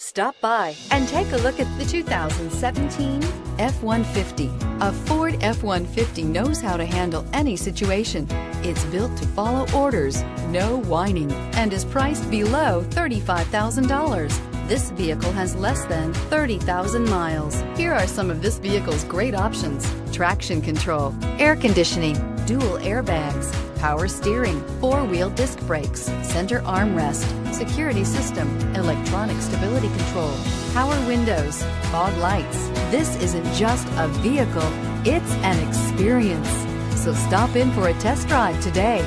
Stop by and take a look at the 2017 F-150. A Ford F-150 knows how to handle any situation. It's built to follow orders, no whining, and is priced below $35,000. This vehicle has less than 30,000 miles. Here are some of this vehicle's great options: traction control, air conditioning, dual airbags, power steering, four-wheel disc brakes, center armrest, security system, electronic stability control, power windows, fog lights. This isn't just a vehicle, it's an experience. So stop in for a test drive today.